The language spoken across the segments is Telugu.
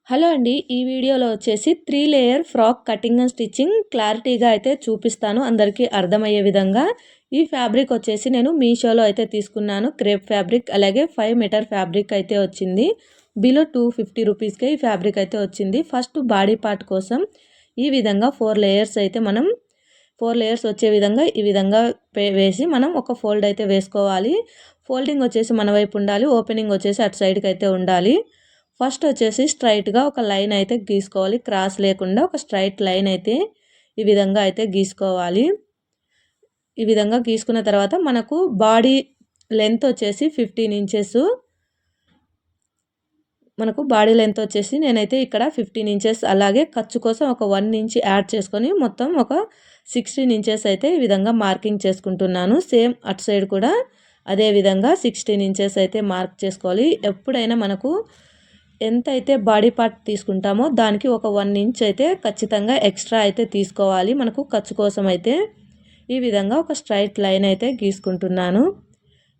హలో అండి. ఈ వీడియోలో వచ్చేసి 3 layer frock cutting and stitching క్లారిటీగా అయితే చూపిస్తాను అందరికీ అర్థమయ్యే విధంగా. ఈ ఫ్యాబ్రిక్ వచ్చేసి నేను మీషోలో అయితే తీసుకున్నాను. క్రేప్ ఫ్యాబ్రిక్ అలాగే 5 మీటర్ ఫ్యాబ్రిక్ అయితే వచ్చింది. బిలో 250 రూపీస్‌కే ఈ ఫ్యాబ్రిక్ అయితే వచ్చింది. ఫస్ట్ బాడీ పార్ట్ కోసం ఈ విధంగా 4 లేయర్స్ అయితే మనం 4 లేయర్స్ వచ్చే విధంగా ఈ విధంగా వేసి మనం ఒక ఫోల్డ్ అయితే వేసుకోవాలి. ఫోల్డింగ్ వచ్చేసి మన వైపు ఉండాలి. ఓపెనింగ్ వచ్చేసి అటు సైడ్‌కి అయితే ఉండాలి. ఫస్ట్ వచ్చేసి స్ట్రైట్‌గా ఒక లైన్ అయితే గీసుకోవాలి. క్రాస్ లేకుండా ఒక స్ట్రైట్ లైన్ అయితే ఈ విధంగా అయితే గీసుకోవాలి. ఈ విధంగా గీసుకున్న తర్వాత మనకు బాడీ లెంత్ వచ్చేసి 15 ఇంచెస్. మనకు బాడీ లెంత్ వచ్చేసి నేనైతే ఇక్కడ 15 ఇంచెస్ అలాగే ఖర్చు కోసం ఒక 1 ఇంచ్ యాడ్ చేసుకొని మొత్తం ఒక 16 ఇంచెస్ అయితే ఈ విధంగా మార్కింగ్ చేసుకుంటున్నాను. సేమ్ అటు సైడ్ కూడా అదే విధంగా 16 ఇంచెస్ అయితే మార్క్ చేసుకోవాలి. ఎప్పుడైనా మనకు ఎంతైతే బాడీ పార్ట్ తీసుకుంటామో దానికి ఒక 1 ఇంచ్ అయితే ఖచ్చితంగా ఎక్స్ట్రా అయితే తీసుకోవాలి. మనకు ఖర్చు కోసం అయితే ఈ విధంగా ఒక స్ట్రైట్ లైన్ అయితే గీసుకుంటున్నాను.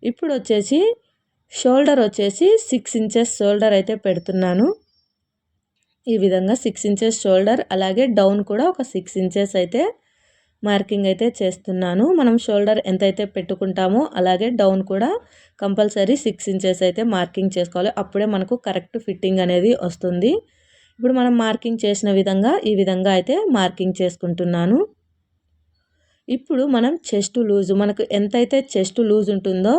ఇప్పుడు వచ్చేసి షోల్డర్ వచ్చేసి 6 ఇంచెస్ షోల్డర్ అయితే పెడుతున్నాను. ఈ విధంగా 6 ఇంచెస్ షోల్డర్ అలాగే డౌన్ కూడా ఒక 6 ఇంచెస్ అయితే మార్కింగ్ అయితే చేస్తున్నాను. మనం షోల్డర్ ఎంతైతే పెట్టుకుంటామో అలాగే డౌన్ కూడా కంపల్సరీ 6 ఇంచెస్ అయితే మార్కింగ్ చేసుకోవాలి. అప్పుడే మనకు కరెక్ట్ ఫిట్టింగ్ అనేది వస్తుంది. ఇప్పుడు మనం మార్కింగ్ చేసిన విధంగా ఈ విధంగా అయితే మార్కింగ్ చేసుకుంటున్నాను. ఇప్పుడు మనం చెస్ట్ లూజ్ మనకు ఎంతైతే చెస్ట్ లూజ్ ఉంటుందో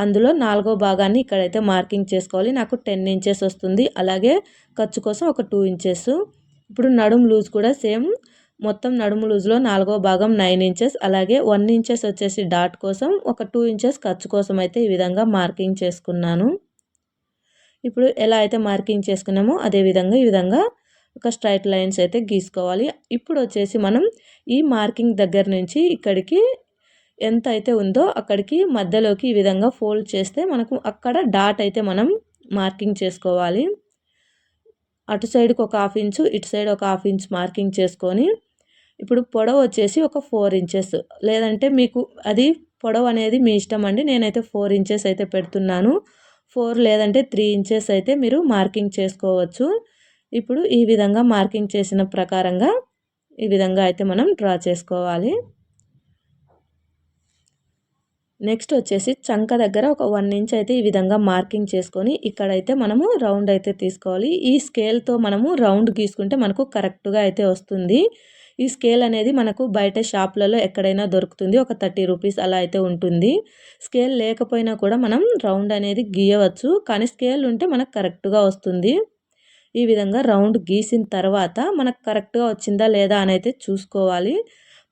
అందులో 4వ భాగాన్ని ఇక్కడైతే మార్కింగ్ చేసుకోవాలి. నాకు 10 ఇంచెస్ వస్తుంది. అలాగే ఖర్చు కోసం ఒక 2 ఇంచెస్. ఇప్పుడు నడుము లూజ్ కూడా సేమ్ మొత్తం నడుము లూజ్లో 4వ భాగం 9 ఇంచెస్ అలాగే 1 ఇంచెస్ వచ్చేసి డాట్ కోసం ఒక 2 ఇంచెస్ ఖర్చు కోసం అయితే ఈ విధంగా మార్కింగ్ చేసుకున్నాను. ఇప్పుడు ఎలా అయితే మార్కింగ్ చేసుకున్నామో అదే విధంగా ఈ విధంగా ఒక స్ట్రైట్ లైన్స్ అయితే గీసుకోవాలి. ఇప్పుడు వచ్చేసి మనం ఈ మార్కింగ్ దగ్గర నుంచి ఇక్కడికి ఎంత అయితే ఉందో అక్కడికి మధ్యలోకి ఈ విధంగా ఫోల్డ్ చేస్తే మనకు అక్కడ డాట్ అయితే మనం మార్కింగ్ చేసుకోవాలి. అటు సైడ్కి ఒక 1/2 ఇంచు ఇటు సైడ్ ఒక 1/2 ఇంచ్ మార్కింగ్ చేసుకొని ఇప్పుడు పొడవు వచ్చేసి ఒక 4 ఇంచెస్ లేదంటే మీకు అది పొడవు అనేది మీ ఇష్టం అండి. నేనైతే 4 ఇంచెస్ అయితే పెడుతున్నాను. 4 లేదంటే 3 ఇంచెస్ అయితే మీరు మార్కింగ్ చేసుకోవచ్చు. ఇప్పుడు ఈ విధంగా మార్కింగ్ చేసిన ప్రకారంగా ఈ విధంగా అయితే మనం డ్రా చేసుకోవాలి. నెక్స్ట్ వచ్చేసి చంక దగ్గర ఒక 1 ఇంచ్ అయితే ఈ విధంగా మార్కింగ్ చేసుకొని ఇక్కడైతే మనము రౌండ్ అయితే తీసుకోవాలి. ఈ స్కేల్తో మనము రౌండ్ గీసుకుంటే మనకు కరెక్ట్గా అయితే వస్తుంది. ఈ స్కేల్ అనేది మనకు బయట షాప్లలో ఎక్కడైనా దొరుకుతుంది. ఒక 30 రూపీస్ అలా అయితే ఉంటుంది. స్కేల్ లేకపోయినా కూడా మనం రౌండ్ అనేది గీయవచ్చు. కానీ స్కేల్ ఉంటే మనకు కరెక్ట్గా వస్తుంది. ఈ విధంగా రౌండ్ గీసిన తర్వాత మనకు కరెక్ట్గా వచ్చిందా లేదా అని అయితే చూసుకోవాలి.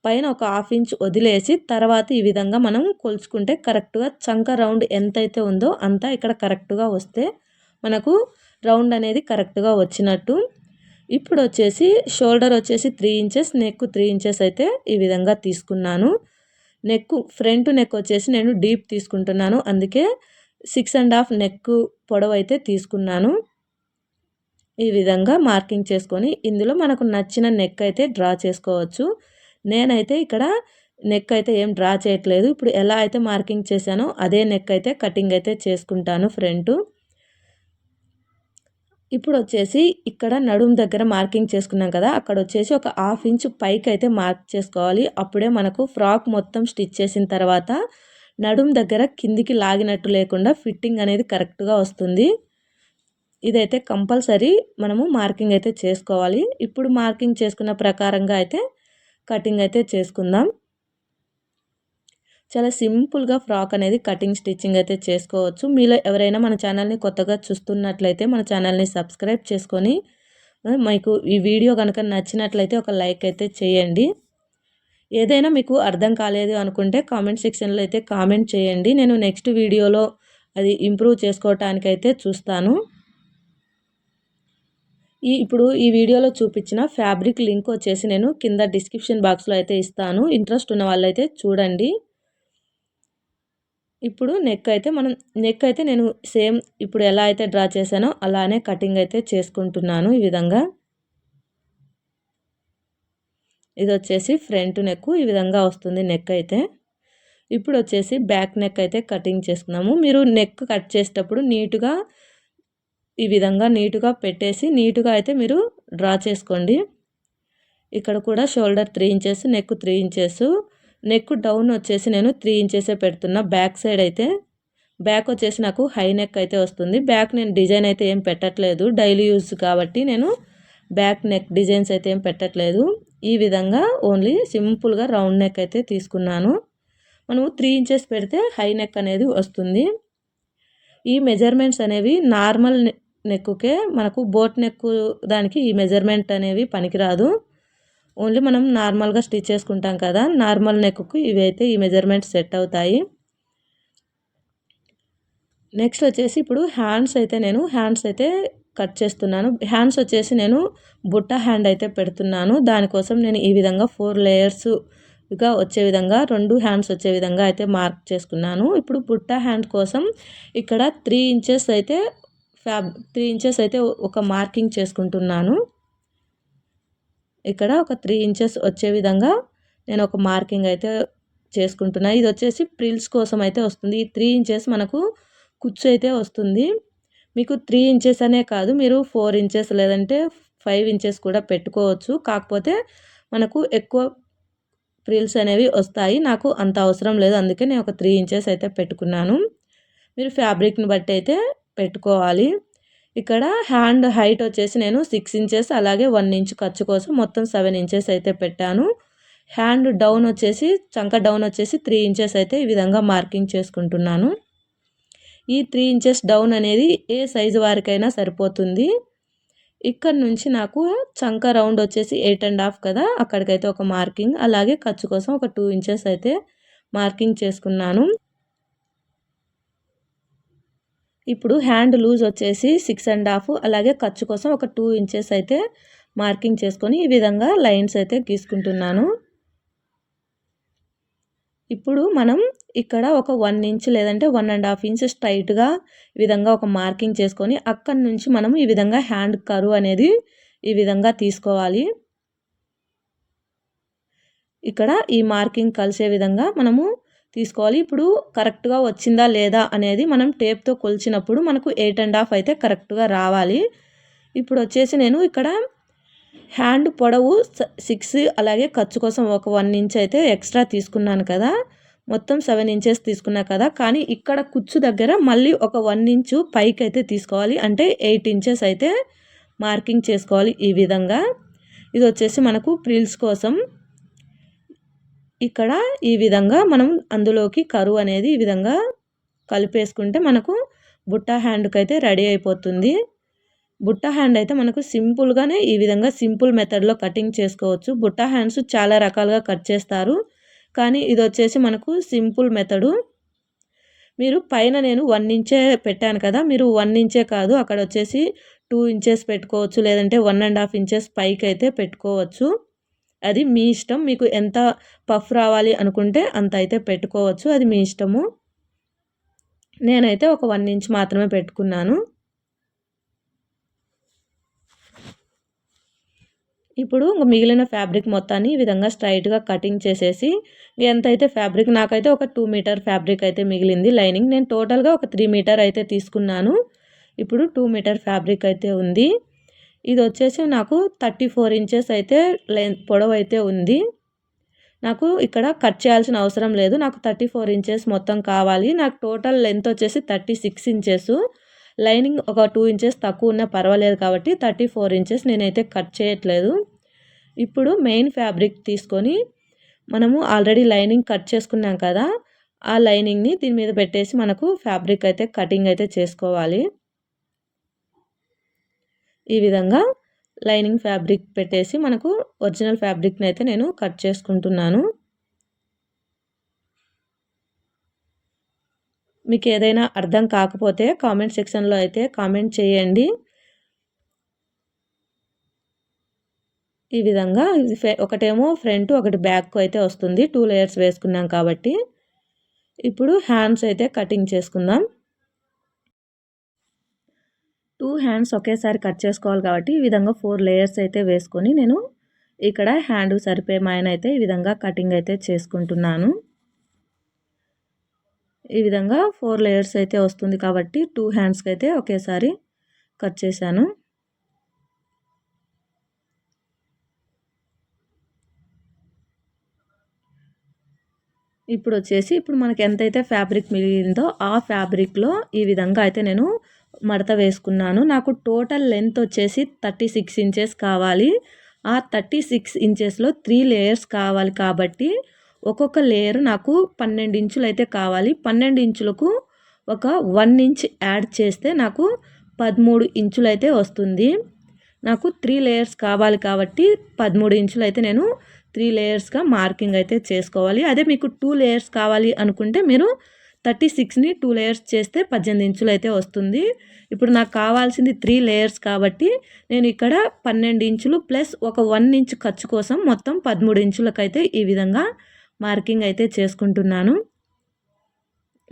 పైన ఒక 1/2 ఇంచ్ వదిలేసి తర్వాత ఈ విధంగా మనం కొలుచుకుంటే కరెక్ట్గా చంక రౌండ్ ఎంతైతే ఉందో అంతా ఇక్కడ కరెక్ట్గా వస్తే మనకు రౌండ్ అనేది కరెక్ట్గా వచ్చినట్టు. ఇప్పుడు వచ్చేసి షోల్డర్ వచ్చేసి 3 ఇంచెస్ నెక్ 3 ఇంచెస్ అయితే ఈ విధంగా తీసుకున్నాను. ఫ్రంట్ నెక్ వచ్చేసి నేను డీప్ తీసుకుంటున్నాను. అందుకే 6.5 నెక్ పొడవు అయితే తీసుకున్నాను. ఈ విధంగా మార్కింగ్ చేసుకొని ఇందులో మనకు నచ్చిన నెక్ అయితే డ్రా చేసుకోవచ్చు. నేనైతే ఇక్కడ నెక్ అయితే ఏం డ్రా చేయట్లేదు. ఇప్పుడు ఎలా అయితే మార్కింగ్ చేశానో అదే నెక్ అయితే కటింగ్ అయితే చేసుకుంటాను ఫ్రంట్. ఇప్పుడు వచ్చేసి ఇక్కడ నడుము దగ్గర మార్కింగ్ చేసుకున్నాం కదా, అక్కడ వచ్చేసి ఒక 1/2 ఇంచ్ పైకి అయితే మార్క్ చేసుకోవాలి. అప్పుడే మనకు ఫ్రాక్ మొత్తం స్టిచ్ చేసిన తర్వాత నడుము దగ్గర కిందికి లాగినట్టు లేకుండా ఫిట్టింగ్ అనేది కరెక్ట్గా వస్తుంది. ఇదైతే కంపల్సరీ మనము మార్కింగ్ అయితే చేసుకోవాలి. ఇప్పుడు మార్కింగ్ చేసుకున్న ప్రకారంగా అయితే కటింగ్ అయితే చేసుకుందాం. చాలా సింపుల్గా ఫ్రాక్ అనేది కటింగ్ స్టిచ్చింగ్ అయితే చేసుకోవచ్చు. మీలో ఎవరైనా మన ఛానల్ని కొత్తగా చూస్తున్నట్లయితే మన ఛానల్ని సబ్స్క్రైబ్ చేసుకొని మీకు ఈ వీడియో కనుక నచ్చినట్లయితే ఒక లైక్ అయితే చేయండి. ఏదైనా మీకు అర్థం కాలేదు అనుకుంటే కామెంట్ సెక్షన్లో అయితే కామెంట్ చేయండి. నేను నెక్స్ట్ వీడియోలో అది ఇంప్రూవ్ చేసుకోవటానికైతే చూస్తాను. ఇప్పుడు ఈ వీడియోలో చూపించిన ఫ్యాబ్రిక్ లింక్ వచ్చేసి నేను కింద డిస్క్రిప్షన్ బాక్స్లో అయితే ఇస్తాను. ఇంట్రెస్ట్ ఉన్న వాళ్ళైతే చూడండి. ఇప్పుడు నెక్ అయితే నేను సేమ్ ఇప్పుడు ఎలా అయితే డ్రా చేశానో అలానే కటింగ్ అయితే చేసుకుంటున్నాను. ఈ విధంగా ఇది వచ్చేసి ఫ్రంట్ నెక్ ఈ విధంగా వస్తుంది నెక్ అయితే. ఇప్పుడు వచ్చేసి బ్యాక్ నెక్ అయితే కటింగ్ చేసుకున్నాము. మీరు నెక్ కట్ చేసేటప్పుడు నీట్గా ఈ విధంగా నీట్గా పెట్టేసి నీట్గా అయితే మీరు డ్రా చేసుకోండి. ఇక్కడ కూడా shoulder 3 inches, neck 3 inches, neck down వచ్చేసి నేను 3 ఇంచెసే పెడుతున్నా. బ్యాక్ సైడ్ అయితే బ్యాక్ వచ్చేసి నాకు హై నెక్ అయితే వస్తుంది. బ్యాక్ నేను డిజైన్ అయితే ఏం పెట్టట్లేదు, డైలీ యూజ్ కాబట్టి నేను బ్యాక్ నెక్ డిజైన్స్ అయితే ఏం పెట్టట్లేదు. ఈ విధంగా ఓన్లీ సింపుల్గా రౌండ్ నెక్ అయితే తీసుకున్నాను. మనం 3 ఇంచెస్ పెడితే హై నెక్ అనేది వస్తుంది. ఈ మెజర్మెంట్స్ అనేవి నార్మల్ నెక్కుకే, మనకు బోట్ నెక్ దానికి ఈ మెజర్మెంట్ అనేవి పనికిరాదు. ఓన్లీ మనం నార్మల్గా స్టిచ్ చేసుకుంటాం కదా, నార్మల్ నెక్కు ఇవి అయితే ఈ మెజర్మెంట్స్ సెట్ అవుతాయి. నెక్స్ట్ వచ్చేసి ఇప్పుడు హ్యాండ్స్ అయితే కట్ చేస్తున్నాను. హ్యాండ్స్ వచ్చేసి నేను బుట్ట హ్యాండ్ అయితే పెడుతున్నాను. దానికోసం నేను ఈ విధంగా 4 లేయర్స్గా వచ్చే విధంగా 2 హ్యాండ్స్ వచ్చే విధంగా అయితే మార్క్ చేసుకున్నాను. ఇప్పుడు బుట్ట హ్యాండ్ కోసం ఇక్కడ 3 ఇంచెస్ అయితే ఒక మార్కింగ్ చేసుకుంటున్నాను. ఇక్కడ ఒక 3 ఇంచెస్ వచ్చే విధంగా నేను ఒక మార్కింగ్ అయితే చేసుకుంటున్నా. ఇది వచ్చేసి ప్రిల్స్ కోసం అయితే వస్తుంది. ఈ 3 ఇంచెస్ మనకు కుచ్చు అయితే వస్తుంది. మీకు 3 ఇంచెస్ అనే కాదు, మీరు 4 ఇంచెస్ లేదంటే 5 ఇంచెస్ కూడా పెట్టుకోవచ్చు. కాకపోతే మనకు ఎక్కువ ప్రిల్స్ అనేవి వస్తాయి. నాకు అంత అవసరం లేదు, అందుకే నేను ఒక 3 ఇంచెస్ అయితే పెట్టుకున్నాను. మీరు ఫ్యాబ్రిక్ని బట్టి అయితే పెట్టుకోవాలి. ఇక్కడ హ్యాండ్ హైట్ వచ్చేసి నేను 6 ఇంచెస్ అలాగే 1 ఇంచ్ ఖర్చు కోసం మొత్తం 7 ఇంచెస్ అయితే పెట్టాను. హ్యాండ్ డౌన్ వచ్చేసి చంక డౌన్ వచ్చేసి 3 ఇంచెస్ అయితే ఈ విధంగా మార్కింగ్ చేసుకుంటున్నాను. ఈ 3 ఇంచెస్ డౌన్ అనేది ఏ సైజు వారికైనా సరిపోతుంది. ఇక్కడ నుంచి నాకు చంక రౌండ్ వచ్చేసి 8.5 కదా, అక్కడికైతే ఒక మార్కింగ్, అలాగే ఖర్చు కోసం ఒక 2 ఇంచెస్ అయితే మార్కింగ్ చేసుకున్నాను. ఇప్పుడు హ్యాండ్ లూజ్ వచ్చేసి 6.5 అలాగే ఖర్చు కోసం ఒక 2 ఇంచెస్ అయితే మార్కింగ్ చేసుకొని ఈ విధంగా లైన్స్ అయితే గీసుకుంటున్నాను. ఇప్పుడు మనం ఇక్కడ ఒక 1 ఇంచ్ లేదంటే 1.5 ఇంచ్ స్ట్రైట్గా ఈ విధంగా ఒక మార్కింగ్ చేసుకొని అక్కడి నుంచి మనం ఈ విధంగా హ్యాండ్ కర్వ్ అనేది ఈ విధంగా తీసుకోవాలి. ఇక్కడ ఈ మార్కింగ్ కలిసే విధంగా మనము తీసుకోవాలి. ఇప్పుడు కరెక్ట్గా వచ్చిందా లేదా అనేది మనం టేప్తో కొలిచినప్పుడు మనకు 8.5 అయితే కరెక్ట్గా రావాలి. ఇప్పుడు వచ్చేసి నేను ఇక్కడ హ్యాండ్ పొడవు 6 అలాగే ఖర్చు కోసం ఒక 1 ఇంచ్ అయితే ఎక్స్ట్రా తీసుకున్నాను కదా, మొత్తం 7 ఇంచెస్ తీసుకున్నా కదా, కానీ ఇక్కడ కుచ్చు దగ్గర మళ్ళీ ఒక 1 ఇంచు పైకి అయితే తీసుకోవాలి. అంటే 8 ఇంచెస్ అయితే మార్కింగ్ చేసుకోవాలి. ఈ విధంగా ఇది వచ్చేసి మనకు ప్రిల్స్ కోసం. ఇక్కడ ఈ విధంగా మనం అందులోకి కరువు అనేది ఈ విధంగా కలిపేసుకుంటే మనకు బుట్ట హ్యాండ్కి అయితే రెడీ అయిపోతుంది. బుట్ట హ్యాండ్ అయితే మనకు సింపుల్గానే ఈ విధంగా సింపుల్ మెథడ్లో కటింగ్ చేసుకోవచ్చు. బుట్ట హ్యాండ్స్ చాలా రకాలుగా కట్ చేస్తారు, కానీ ఇది వచ్చేసి మనకు సింపుల్ మెథడు. మీరు పైన నేను 1 ఇంచే పెట్టాను కదా, మీరు 1 ఇంచే కాదు అక్కడ వచ్చేసి 2 ఇంచెస్ పెట్టుకోవచ్చు, లేదంటే 1.5 ఇంచెస్ పైకి అయితే పెట్టుకోవచ్చు. అది మీ ఇష్టం. మీకు ఎంత పఫ్ రావాలి అనుకుంటే అంత అయితే పెట్టుకోవచ్చు, అది మీ ఇష్టము. నేనైతే ఒక 1 ఇంచ్ మాత్రమే పెట్టుకున్నాను. ఇప్పుడు మిగిలిన ఫ్యాబ్రిక్ మొత్తాన్ని ఈ విధంగా స్ట్రైట్గా కటింగ్ చేసేసి ఎంతైతే ఫ్యాబ్రిక్, నాకైతే ఒక 2 మీటర్ ఫ్యాబ్రిక్ అయితే మిగిలింది లైనింగ్. నేను టోటల్గా ఒక 3 మీటర్ అయితే తీసుకున్నాను. ఇప్పుడు 2 మీటర్ ఫ్యాబ్రిక్ అయితే ఉంది. ఇది వచ్చేసి నాకు 34 ఇంచెస్ అయితే పొడవు అయితే ఉంది. నాకు ఇక్కడ కట్ చేయాల్సిన అవసరం లేదు, నాకు 34 ఇంచెస్ మొత్తం కావాలి. నాకు టోటల్ లెంత్ వచ్చేసి 36 ఇంచెస్. లైనింగ్ ఒక 2 ఇంచెస్ తక్కువ ఉన్నా పర్వాలేదు కాబట్టి 34 ఇంచెస్ నేనైతే కట్ చేయట్లేదు. ఇప్పుడు మెయిన్ ఫ్యాబ్రిక్ తీసుకొని మనము ఆల్రెడీ లైనింగ్ కట్ చేసుకున్నాం కదా, ఆ లైనింగ్ని దీని మీద పెట్టేసి మనకు ఫ్యాబ్రిక్ అయితే కటింగ్ అయితే చేసుకోవాలి. ఈ విధంగా లైనింగ్ ఫ్యాబ్రిక్ పెట్టేసి మనకు ఒరిజినల్ ఫ్యాబ్రిక్ని అయితే నేను కట్ చేసుకుంటున్నాను. మీకు ఏదైనా అర్థం కాకపోతే కామెంట్ సెక్షన్లో అయితే కామెంట్ చేయండి. ఈ విధంగా ఒకటేమో ఫ్రంట్ ఒకటి బ్యాక్ అయితే వస్తుంది, 2 లేయర్స్ వేసుకున్నాం కాబట్టి. ఇప్పుడు హ్యాండ్స్ అయితే కటింగ్ చేసుకుందాం. 2 హ్యాండ్స్ ఒకేసారి కట్ చేసుకోవాలి కాబట్టి ఈ విధంగా 4 లేయర్స్ అయితే వేసుకొని నేను ఇక్కడ హ్యాండ్ సరిపోయే మాయన అయితే ఈ విధంగా కటింగ్ అయితే చేసుకుంటున్నాను. ఈ విధంగా 4 లేయర్స్ అయితే వస్తుంది కాబట్టి 2 హ్యాండ్స్కి అయితే ఒకేసారి కట్ చేశాను. ఇప్పుడు మనకి ఎంతైతే ఫ్యాబ్రిక్ మిగిలిందో ఆ ఫ్యాబ్రిక్‌లో ఈ విధంగా అయితే నేను మడత వేసుకున్నాను. నాకు టోటల్ లెంత్ వచ్చేసి 36 ఇంచెస్ కావాలి. ఆ 36 ఇంచెస్‌లో 3 లేయర్స్ కావాలి కాబట్టి ఒక్కొక్క లేయర్ నాకు 12 ఇంచులైతే కావాలి. 12 ఇంచులకు ఒక 1 ఇంచ్ యాడ్ చేస్తే నాకు 13 ఇంచులైతే వస్తుంది. నాకు 3 లేయర్స్ కావాలి కాబట్టి 13 ఇంచులైతే నేను 3 లేయర్స్‌గా మార్కింగ్ అయితే చేసుకోవాలి. అదే మీకు 2 లేయర్స్ కావాలి అనుకుంటే మీరు 36ని 2 లేయర్స్ చేస్తే 18 ఇంచులైతే వస్తుంది. ఇప్పుడు నాకు కావాల్సింది 3 లేయర్స్ కాబట్టి నేను ఇక్కడ 12 ఇంచులు ప్లస్ ఒక 1 ఇంచ్ ఖర్చు కోసం మొత్తం 13 ఇంచులకైతే ఈ విధంగా మార్కింగ్ అయితే చేసుకుంటున్నాను.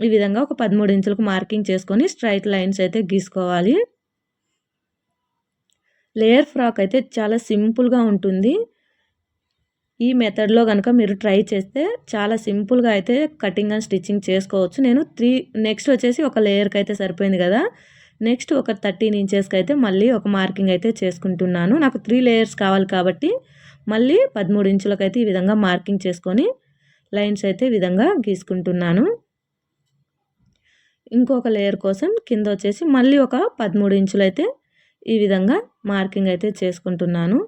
ఈ విధంగా ఒక 13 ఇంచులకు మార్కింగ్ చేసుకొని స్ట్రెయిట్ లైన్స్ అయితే గీసుకోవాలి. లేయర్ ఫ్రాక్ అయితే చాలా సింపుల్‌గా ఉంటుంది. ఈ మెథడ్‌లో గనుక మీరు ట్రై చేస్తే చాలా సింపుల్‌గా అయితే కటింగ్ అండ్ స్టిచ్చింగ్ చేసుకోవచ్చు. నేను నెక్స్ట్ వచ్చేసి ఒక లేయర్‌కి అయితే సరిపోయింది కదా! నెక్స్ట్ ఒక 13 ఇంచెస్‌కి అయితే మళ్ళీ ఒక మార్కింగ్ అయితే చేసుకుంటున్నాను. నాకు 3 లేయర్స్ కావాలి కాబట్టి మళ్ళీ 13 ఇంచులకైతే ఈ విధంగా మార్కింగ్ చేసుకొని లైన్స్ అయితే ఈ విధంగా గీసుకుంటున్నాను. ఇంకొక లేయర్ కోసం కింద వచ్చేసి మళ్ళీ ఒక 13 ఇంచులైతే ఈ విధంగా మార్కింగ్ అయితే చేసుకుంటున్నాను.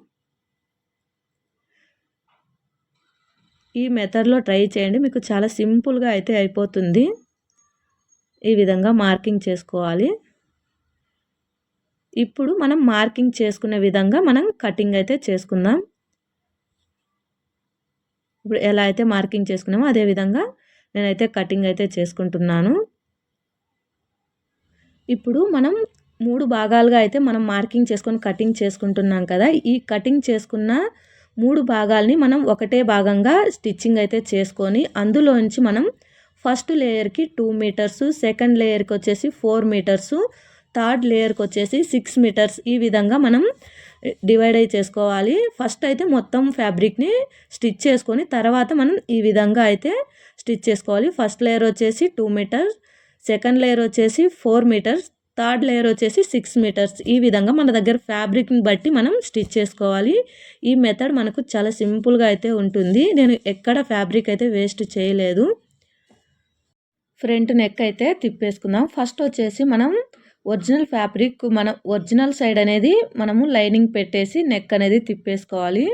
ఈ మెథడ్‌లో ట్రై చేయండి. మీకు చాలా సింపుల్‌గా అయితే అయిపోతుంది. ఈ విధంగా మార్కింగ్ చేసుకోవాలి. ఇప్పుడు మనం మార్కింగ్ చేసుకునే విధంగా మనం కటింగ్ అయితే చేసుకుందాం. ఇప్పుడు ఎలా అయితే మార్కింగ్ చేసుకున్నామో అదే విధంగా నేనైతే కటింగ్ అయితే చేసుకుంటున్నాను. ఇప్పుడు మనం 3 భాగాలుగా అయితే మనం మార్కింగ్ చేసుకొని కటింగ్ చేసుకుంటున్నాం కదా! ఈ కటింగ్ చేసుకున్న 3 భాగాల్ని మనం ఒకటే భాగంగా స్టిచ్చింగ్ అయితే చేసుకొని అందులోంచి మనం ఫస్ట్ లేయర్‌కి 2 మీటర్స్, సెకండ్ లేయర్‌కి వచ్చేసి 4 మీటర్స్, థర్డ్ లేయర్‌కి వచ్చేసి 6 మీటర్స్ ఈ విధంగా మనం డివైడ్ అయి చేసుకోవాలి. ఫస్ట్ అయితే మొత్తం ఫ్యాబ్రిక్‌ని స్టిచ్ చేసుకొని తర్వాత మనం ఈ విధంగా అయితే స్టిచ్ చేసుకోవాలి. ఫస్ట్ లేయర్ వచ్చేసి 2 మీటర్స్, సెకండ్ లేయర్ వచ్చేసి 4 మీటర్స్, థర్డ్ లేయర్ వచ్చేసి 6 మీటర్స్ ఈ విధంగా మన దగ్గర ఫ్యాబ్రిక్‌ని బట్టి మనం స్టిచ్ చేసుకోవాలి. ఈ మెథడ్ మనకు చాలా సింపుల్‌గా అయితే ఉంటుంది. నేను ఎక్కడ ఫ్యాబ్రిక్ అయితే వేస్ట్ చేయలేదు. ఫ్రంట్ నెక్ అయితే తిప్పేసుకుందాం. ఫస్ట్ వచ్చేసి మనం ఒరిజినల్ ఫ్యాబ్రిక్ ఒరిజినల్ సైడ్ అనేది మనము లైనింగ్ పెట్టేసి నెక్ అనేది తిప్పేసుకోవాలి.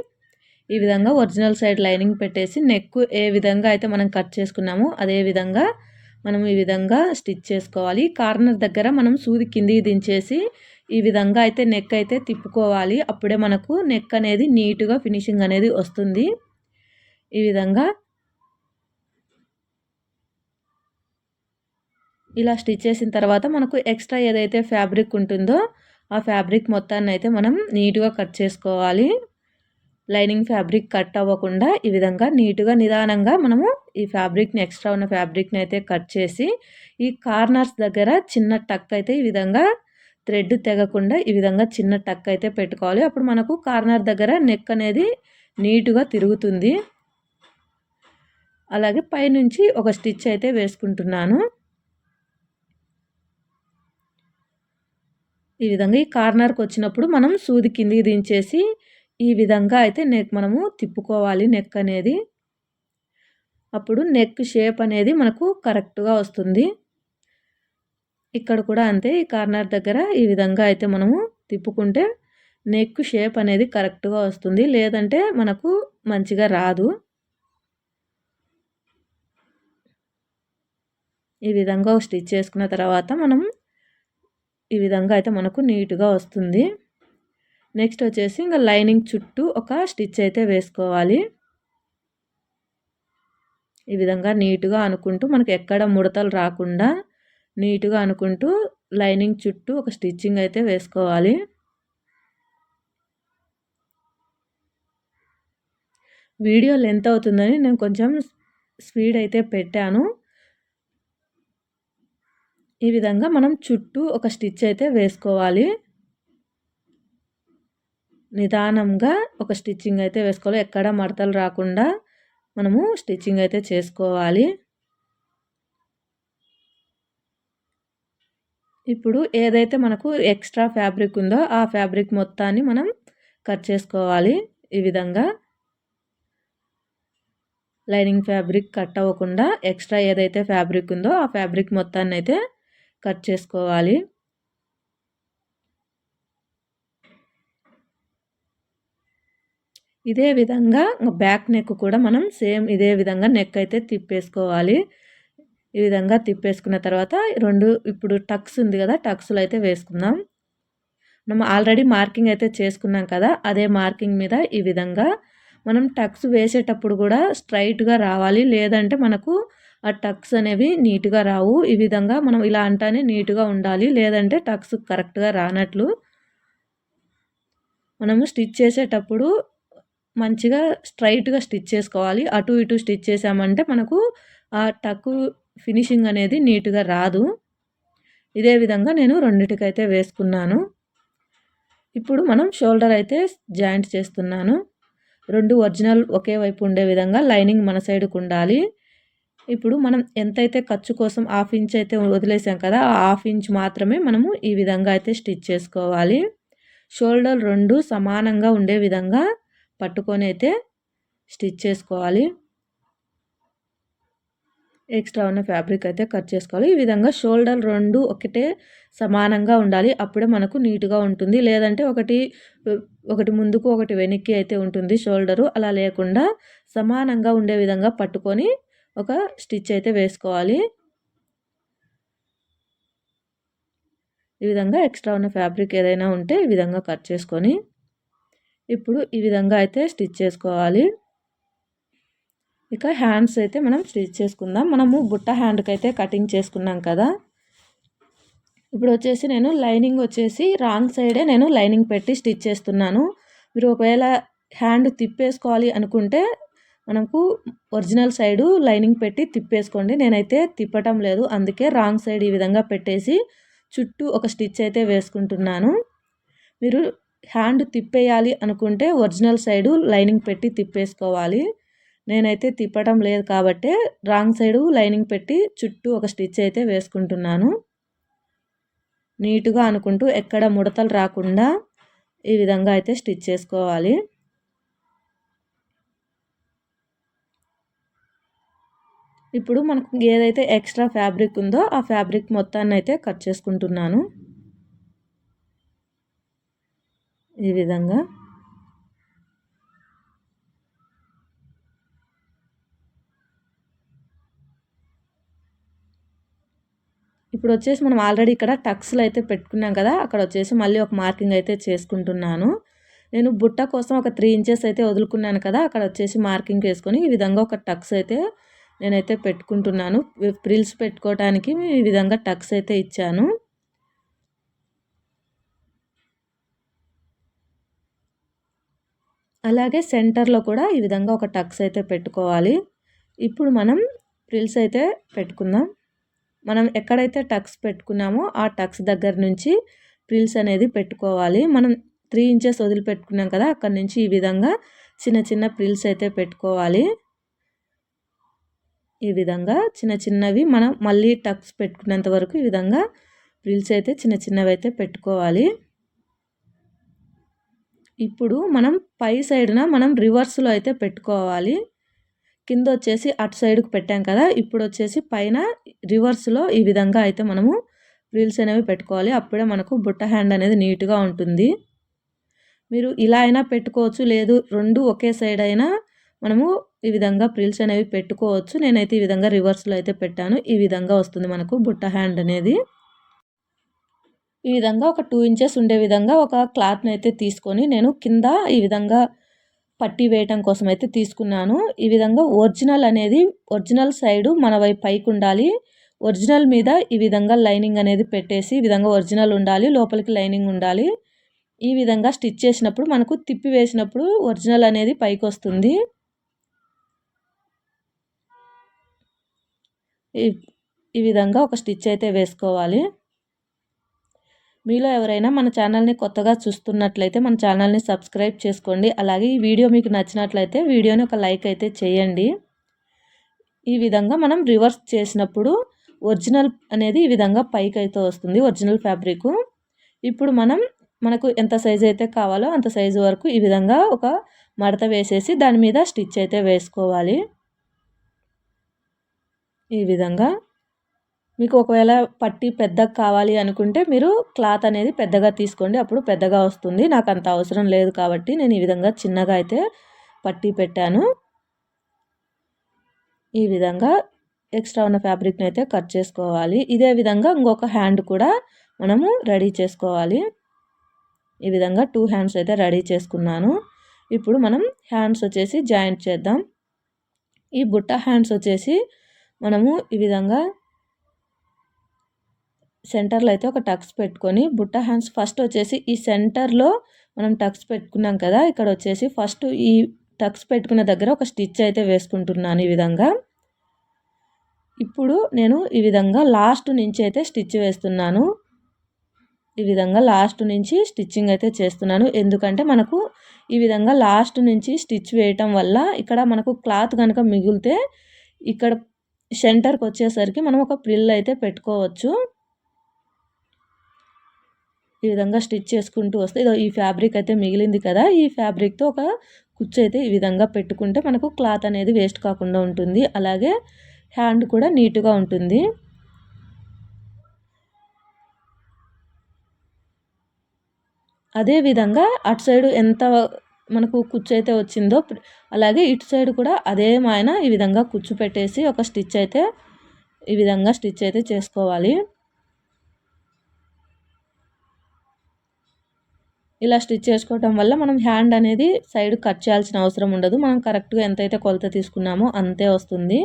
ఈ విధంగా ఒరిజినల్ సైడ్ లైనింగ్ పెట్టేసి నెక్ ఏ విధంగా అయితే మనం కట్ చేసుకున్నామో అదే విధంగా మనం ఈ విధంగా స్టిచ్ చేసుకోవాలి. కార్నర్ దగ్గర మనం సూది కిందికి దించేసి ఈ విధంగా అయితే నెక్ అయితే తిప్పుకోవాలి. అప్పుడే మనకు నెక్ అనేది నీట్‌గా ఫినిషింగ్ అనేది వస్తుంది. ఈ విధంగా ఇలా స్టిచ్ చేసిన తర్వాత మనకు ఎక్స్ట్రా ఏదైతే ఫ్యాబ్రిక్ ఉంటుందో ఆ ఫ్యాబ్రిక్ మొత్తాన్ని అయితే మనం నీట్‌గా కట్ చేసుకోవాలి. లైనింగ్ ఫ్యాబ్రిక్ కట్ అవ్వకుండా ఈ విధంగా నీట్‌గా నిదానంగా మనము ఈ ఫ్యాబ్రిక్‌ని ఎక్స్ట్రా ఉన్న ఫ్యాబ్రిక్‌ని అయితే కట్ చేసి ఈ కార్నర్స్ దగ్గర చిన్న టక్ అయితే ఈ విధంగా థ్రెడ్ తెగకుండా ఈ విధంగా చిన్న టక్ అయితే పెట్టుకోవాలి. అప్పుడు మనకు కార్నర్ దగ్గర నెక్ అనేది నీట్‌గా తిరుగుతుంది. అలాగే పైనుంచి ఒక స్టిచ్ అయితే వేసుకుంటున్నాను. ఈ విధంగా ఈ కార్నర్‌కి వచ్చినప్పుడు మనం సూది కిందికి దించేసి ఈ విధంగా అయితే మనము తిప్పుకోవాలి నెక్ అనేది. అప్పుడు నెక్ షేప్ అనేది మనకు కరెక్ట్‌గా వస్తుంది. ఇక్కడ కూడా అంతే ఈ కార్నర్ దగ్గర ఈ విధంగా అయితే మనము తిప్పుకుంటే నెక్ షేప్ అనేది కరెక్ట్‌గా వస్తుంది. లేదంటే మనకు మంచిగా రాదు. ఈ విధంగా స్టిచ్ చేసుకున్న తర్వాత మనం ఈ విధంగా అయితే మనకు నీట్‌గా వస్తుంది. నెక్స్ట్ వచ్చేసి ఇంకా లైనింగ్ చుట్టూ ఒక స్టిచ్ అయితే వేసుకోవాలి. ఈ విధంగా నీట్‌గా అనుకుంటూ మనకు ఎక్కడ ముడతలు రాకుండా నీట్‌గా అనుకుంటూ లైనింగ్ చుట్టూ ఒక స్టిచ్చింగ్ అయితే వేసుకోవాలి. వీడియో లెంత్ అవుతుందని నేను కొంచెం స్పీడ్ అయితే పెట్టాను. ఈ విధంగా మనం చుట్టూ ఒక స్టిచ్ అయితే వేసుకోవాలి. నిదానంగా ఒక స్టిచ్చింగ్ అయితే వేసుకోవాలి. ఎక్కడ మడతలు రాకుండా మనము స్టిచ్చింగ్ అయితే చేసుకోవాలి. ఇప్పుడు ఏదైతే మనకు ఎక్స్ట్రా ఫ్యాబ్రిక్ ఉందో ఆ ఫ్యాబ్రిక్ మొత్తాన్ని మనం కట్ చేసుకోవాలి. ఈ విధంగా లైనింగ్ ఫ్యాబ్రిక్ కట్ అవ్వకుండా ఎక్స్ట్రా ఏదైతే ఫ్యాబ్రిక్ ఉందో ఆ ఫ్యాబ్రిక్ మొత్తాన్ని అయితే కట్ చేసుకోవాలి. ఇదే విధంగా బ్యాక్ నెక్ కూడా మనం సేమ్ ఇదే విధంగా నెక్ అయితే తిప్పేసుకోవాలి. ఈ విధంగా తిప్పేసుకున్న తర్వాత ఇప్పుడు టక్స్ ఉంది కదా, టక్స్‌లో అయితే వేసుకుందాం. మనం ఆల్రెడీ మార్కింగ్ అయితే చేసుకున్నాం కదా, అదే మార్కింగ్ మీద ఈ విధంగా మనం టక్స్ వేసేటప్పుడు కూడా స్ట్రైట్‌గా రావాలి. లేదంటే మనకు ఆ టక్స్ అనేవి నీట్‌గా రావు. ఈ విధంగా మనం ఇలా అంటానే నీట్‌గా ఉండాలి. లేదంటే టక్స్ కరెక్ట్‌గా రానట్లు. మనము స్టిచ్ చేసేటప్పుడు మంచిగా స్ట్రైట్‌గా స్టిచ్ చేసుకోవాలి. అటు ఇటు స్టిచ్ చేసామంటే మనకు ఆ టక్కు ఫినిషింగ్ అనేది నీట్‌గా రాదు. ఇదే విధంగా నేను రెండిటికైతే వేసుకున్నాను. ఇప్పుడు మనం షోల్డర్ అయితే జాయింట్ చేస్తున్నాను. 2 ఒరిజినల్ ఒకే వైపు ఉండే విధంగా లైనింగ్ మన సైడ్‌కి ఉండాలి. ఇప్పుడు మనం ఎంతైతే ఖర్చు కోసం హాఫ్ ఇంచ్ అయితే వదిలేసాం కదా, ఆ హాఫ్ ఇంచ్ మాత్రమే మనము ఈ విధంగా అయితే స్టిచ్ చేసుకోవాలి. షోల్డర్ 2 సమానంగా ఉండే విధంగా పట్టుకొని అయితే స్టిచ్ చేసుకోవాలి. ఎక్స్ట్రా ఉన్న ఫ్యాబ్రిక్ అయితే కట్ చేసుకోవాలి. ఈ విధంగా షోల్డర్ 2 ఒకటే సమానంగా ఉండాలి. అప్పుడే మనకు నీట్‌గా ఉంటుంది. లేదంటే ఒకటి ముందుకు ఒకటి వెనక్కి అయితే ఉంటుంది షోల్డరు. అలా లేకుండా సమానంగా ఉండే విధంగా పట్టుకొని ఒక స్టిచ్ అయితే వేసుకోవాలి. ఈ విధంగా ఎక్స్ట్రా ఉన్న ఫ్యాబ్రిక్ ఏదైనా ఉంటే ఈ విధంగా కట్ చేసుకొని ఇప్పుడు ఈ విధంగా అయితే స్టిచ్ చేసుకోవాలి. ఇక హ్యాండ్స్ అయితే మనం స్టిచ్ చేసుకుందాం. మనము బుట్ట హ్యాండ్కి అయితే కటింగ్ చేసుకున్నాం కదా, ఇప్పుడు వచ్చేసి నేను లైనింగ్ వచ్చేసి రాంగ్ సైడే నేను లైనింగ్ పెట్టి స్టిచ్ చేస్తున్నాను. మీరు ఒకవేళ హ్యాండ్ తిప్పేసుకోవాలి అనుకుంటే మనకు ఒరిజినల్ సైడు లైనింగ్ పెట్టి తిప్పేసుకోండి. నేనైతే తిప్పటం లేదు, అందుకే రాంగ్ సైడ్ ఈ విధంగా పెట్టేసి చుట్టూ ఒక స్టిచ్ అయితే వేసుకుంటున్నాను. మీరు హ్యాండ్ తిప్పేయాలి అనుకుంటే ఒరిజినల్ సైడు లైనింగ్ పెట్టి తిప్పేసుకోవాలి. నేనైతే తిప్పటం లేదు కాబట్టి రాంగ్ సైడు లైనింగ్ పెట్టి చుట్టూ ఒక స్టిచ్ అయితే వేసుకుంటున్నాను. నీట్‌గా అనుకుంటూ ఎక్కడ ముడతలు రాకుండా ఈ విధంగా అయితే స్టిచ్ చేసుకోవాలి. ఇప్పుడు మనకు ఏదైతే ఎక్స్ట్రా ఫ్యాబ్రిక్ ఉందో ఆ ఫ్యాబ్రిక్ మొత్తాన్ని అయితే కట్ చేసుకుంటున్నాను. ఈ విధంగా ఇప్పుడు వచ్చేసి మనం ఆల్రెడీ ఇక్కడ టక్స్‌లు అయితే పెట్టుకున్నాం కదా, అక్కడ వచ్చేసి మళ్ళీ ఒక మార్కింగ్ అయితే చేసుకుంటున్నాను. నేను బుట్ట కోసం ఒక 3 ఇంచెస్ అయితే వదులుకున్నాను కదా, అక్కడ వచ్చేసి మార్కింగ్ వేసుకొని ఈ విధంగా ఒక టక్స్ అయితే నేనైతే పెట్టుకుంటున్నాను. ప్రిల్స్ పెట్టుకోవడానికి ఈ విధంగా టక్స్ అయితే ఇచ్చాను. అలాగే సెంటర్లో కూడా ఈ విధంగా ఒక టక్స్ అయితే పెట్టుకోవాలి. ఇప్పుడు మనం ప్రిల్స్ అయితే పెట్టుకుందాం. మనం ఎక్కడైతే టక్స్ పెట్టుకున్నామో ఆ టక్స్ దగ్గర నుంచి ప్రిల్స్ అనేది పెట్టుకోవాలి. మనం 3 ఇంచెస్ వదిలిపెట్టుకున్నాం కదా, అక్కడ నుంచి ఈ విధంగా చిన్న చిన్న ప్రిల్స్ అయితే పెట్టుకోవాలి. ఈ విధంగా చిన్న చిన్నవి మనం మళ్ళీ టక్స్ పెట్టుకునేంత వరకు ఈ విధంగా ప్రిల్స్ అయితే చిన్న చిన్నవి అయితే పెట్టుకోవాలి. ఇప్పుడు మనం పై సైడ్న మనం రివర్స్లో అయితే పెట్టుకోవాలి. కింద వచ్చేసి అటు సైడ్కి పెట్టాం కదా, ఇప్పుడు వచ్చేసి పైన రివర్స్లో ఈ విధంగా అయితే మనము ప్రిల్స్ అనేవి పెట్టుకోవాలి. అప్పుడే మనకు బుట్ట హ్యాండ్ అనేది నీట్గా ఉంటుంది. మీరు ఇలా అయినా పెట్టుకోవచ్చు, లేదు 2 ఒకే సైడ్ అయినా మనము ఈ విధంగా ప్రిల్స్ అనేవి పెట్టుకోవచ్చు. నేనైతే ఈ విధంగా రివర్స్లో అయితే పెట్టాను. ఈ విధంగా వస్తుంది మనకు బుట్ట హ్యాండ్ అనేది. ఈ విధంగా ఒక 2 ఇంచెస్ ఉండే విధంగా ఒక క్లాత్ని అయితే తీసుకొని నేను కింద ఈ విధంగా పట్టీ వేయటం కోసం అయితే తీసుకున్నాను. ఈ విధంగా ఒరిజినల్ సైడు మన వైపు పైకి ఉండాలి. ఒరిజినల్ మీద ఈ విధంగా లైనింగ్ అనేది పెట్టేసి ఈ విధంగా ఒరిజినల్ ఉండాలి, లోపలికి లైనింగ్ ఉండాలి. ఈ విధంగా స్టిచ్ చేసినప్పుడు మనకు తిప్పి వేసినప్పుడు ఒరిజినల్ అనేది పైకి వస్తుంది. ఈ విధంగా ఒక స్టిచ్ అయితే వేసుకోవాలి. మీలో ఎవరైనా మన ఛానల్ని కొత్తగా చూస్తున్నట్లయితే మన ఛానల్ని సబ్స్క్రైబ్ చేసుకోండి. అలాగే ఈ వీడియో మీకు నచ్చినట్లయితే వీడియోని ఒక లైక్ అయితే చేయండి. ఈ విధంగా మనం రివర్స్ చేసినప్పుడు ఒరిజినల్ అనేది ఈ విధంగా పైకైతే వస్తుంది ఒరిజినల్ ఫ్యాబ్రిక్. ఇప్పుడు మనకు ఎంత సైజు అయితే కావాలో అంత సైజు వరకు ఈ విధంగా ఒక మడత వేసేసి దాని మీద స్టిచ్ అయితే వేసుకోవాలి. ఈ విధంగా మీకు ఒకవేళ పట్టీ పెద్దగా కావాలి అనుకుంటే మీరు క్లాత్ అనేది పెద్దగా తీసుకోండి, అప్పుడు పెద్దగా వస్తుంది. నాకు అంత అవసరం లేదు కాబట్టి నేను ఈ విధంగా చిన్నగా అయితే పట్టీ పెట్టాను. ఈ విధంగా ఎక్స్ట్రా ఉన్న ఫ్యాబ్రిక్ని అయితే కట్ చేసుకోవాలి. ఇదే విధంగా ఇంకొక హ్యాండ్ కూడా మనము రెడీ చేసుకోవాలి. ఈ విధంగా 2 హ్యాండ్స్ అయితే రెడీ చేసుకున్నాను. ఇప్పుడు మనం హ్యాండ్స్ వచ్చేసి జాయింట్ చేద్దాం. ఈ బుట్ట హ్యాండ్స్ వచ్చేసి మనము ఈ విధంగా సెంటర్లో అయితే ఒక టక్స్ పెట్టుకొని బుట్ట హ్యాండ్స్ ఫస్ట్ వచ్చేసి ఈ సెంటర్లో మనం టక్స్ పెట్టుకున్నాం కదా, ఇక్కడ వచ్చేసి ఫస్ట్ ఈ టక్స్ పెట్టుకున్న దగ్గర ఒక స్టిచ్ అయితే వేసుకుంటున్నాను ఈ విధంగా. ఇప్పుడు నేను ఈ విధంగా లాస్ట్ నుంచి అయితే స్టిచ్ వేస్తున్నాను. ఈ విధంగా లాస్ట్ నుంచి స్టిచ్చింగ్ అయితే చేస్తున్నాను. ఎందుకంటే మనకు ఈ విధంగా లాస్ట్ నుంచి స్టిచ్ వేయటం వల్ల ఇక్కడ మనకు క్లాత్ కనుక మిగిలితే ఇక్కడ సెంటర్కి వచ్చేసరికి మనం ఒక ప్రిల్ అయితే పెట్టుకోవచ్చు. ఈ విధంగా స్టిచ్ చేసుకుంటూ వస్తే ఈ ఫ్యాబ్రిక్ అయితే మిగిలింది కదా, ఈ ఫ్యాబ్రిక్తో ఒక కుచ్చు అయితే ఈ విధంగా పెట్టుకుంటే మనకు క్లాత్ అనేది వేస్ట్ కాకుండా ఉంటుంది. అలాగే హ్యాండ్ కూడా నీట్గా ఉంటుంది. అదే విధంగా అటు సైడు ఎంత మనకు కుచ్చు అయితే వచ్చిందో అలాగే ఇటు సైడ్ కూడా అదే మాయన ఈ విధంగా కుచ్చు పెట్టేసి ఒక స్టిచ్ అయితే ఈ విధంగా స్టిచ్ అయితే చేసుకోవాలి. ఇలా స్టిచ్ చేసుకోవటం వల్ల మనం హ్యాండ్ అనేది సైడ్ కట్ చేయాల్సిన అవసరం ఉండదు. మనం కరెక్ట్గా ఎంతైతే కొలత తీసుకున్నామో అంతే వస్తుంది.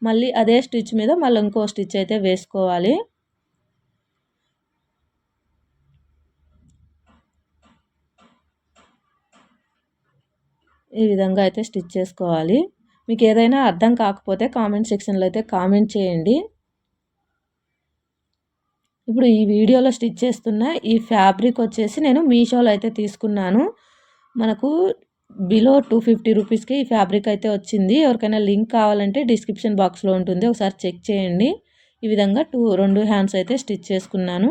మళ్ళీ అదే స్టిచ్ మీద మళ్ళీ ఇంకో స్టిచ్ అయితే వేసుకోవాలి. ఈ విధంగా అయితే స్టిచ్ చేసుకోవాలి. మీకు ఏదైనా అర్థం కాకపోతే కామెంట్ సెక్షన్లో అయితే కామెంట్ చేయండి. ఇప్పుడు ఈ వీడియోలో స్టిచ్ చేస్తున్న ఈ ఫ్యాబ్రిక్ వచ్చేసి నేను మీషోలో అయితే తీసుకున్నాను. మనకు బిలో 250 రూపీస్కి ఈ ఫ్యాబ్రిక్ అయితే వచ్చింది. ఎవరికైనా లింక్ కావాలంటే డిస్క్రిప్షన్ బాక్స్లో ఉంటుంది, ఒకసారి చెక్ చేయండి. ఈ విధంగా 2 హ్యాండ్స్ అయితే స్టిచ్ చేసుకున్నాను.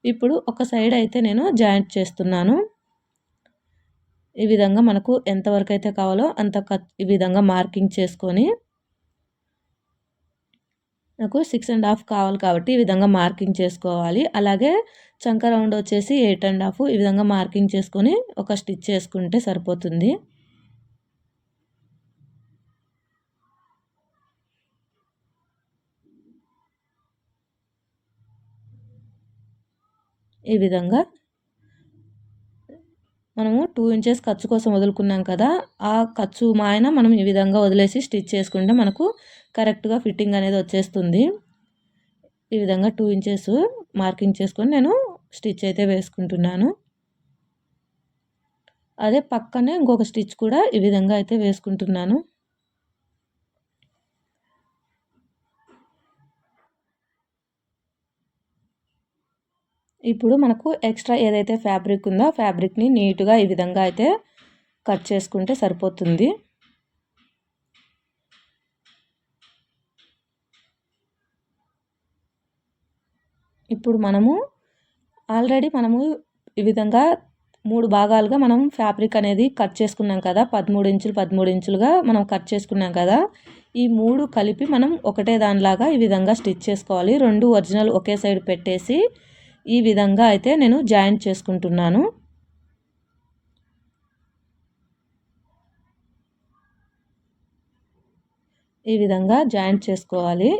ఇప్పుడు ఒక సైడ్ అయితే నేను జాయింట్ చేస్తున్నాను. ఈ విధంగా మనకు ఎంతవరకు అయితే కావాలో అంత ఈ విధంగా మార్కింగ్ చేసుకొని నాకు 6.5 కావాలి కాబట్టి ఈ విధంగా మార్కింగ్ చేసుకోవాలి. అలాగే చంక రౌండ్ వచ్చేసి 8.5 ఈ విధంగా మార్కింగ్ చేసుకొని ఒక స్టిచ్ చేసుకుంటే సరిపోతుంది. ఈ విధంగా మనము 2 ఇంచెస్ ఖర్చు కోసం వదులుకున్నాం కదా, ఆ ఖర్చు మాయన మనం ఈ విధంగా వదిలేసి స్టిచ్ చేసుకుంటే మనకు కరెక్ట్గా ఫిట్టింగ్ అనేది వచ్చేస్తుంది. ఈ విధంగా 2 ఇంచెస్ మార్కింగ్ చేసుకొని నేను స్టిచ్ అయితే వేసుకుంటున్నాను. అదే పక్కనే ఇంకొక స్టిచ్ కూడా ఈ విధంగా అయితే వేసుకుంటున్నాను. ఇప్పుడు మనకు ఎక్స్ట్రా ఏదైతే ఫ్యాబ్రిక్ ఉందో ఫ్యాబ్రిక్ని నీట్గా ఈ విధంగా అయితే కట్ చేసుకుంటే సరిపోతుంది. ఇప్పుడు ఆల్రెడీ మనము ఈ విధంగా 3 భాగాలుగా మనం ఫ్యాబ్రిక్ అనేది కట్ చేసుకున్నాం కదా, 13 ఇంచులు 13 ఇంచులుగా మనం కట్ చేసుకున్నాం కదా, ఈ 3 కలిపి మనం ఒకటే దానిలాగా ఈ విధంగా స్టిచ్ చేసుకోవాలి. 2 ఒరిజినల్ ఒకే సైడ్ పెట్టేసి ఈ విధంగా అయితే నేను జాయింట్ చేసుకుంటున్నాను. ఈ విధంగా జాయింట్ చేసుకోవాలి.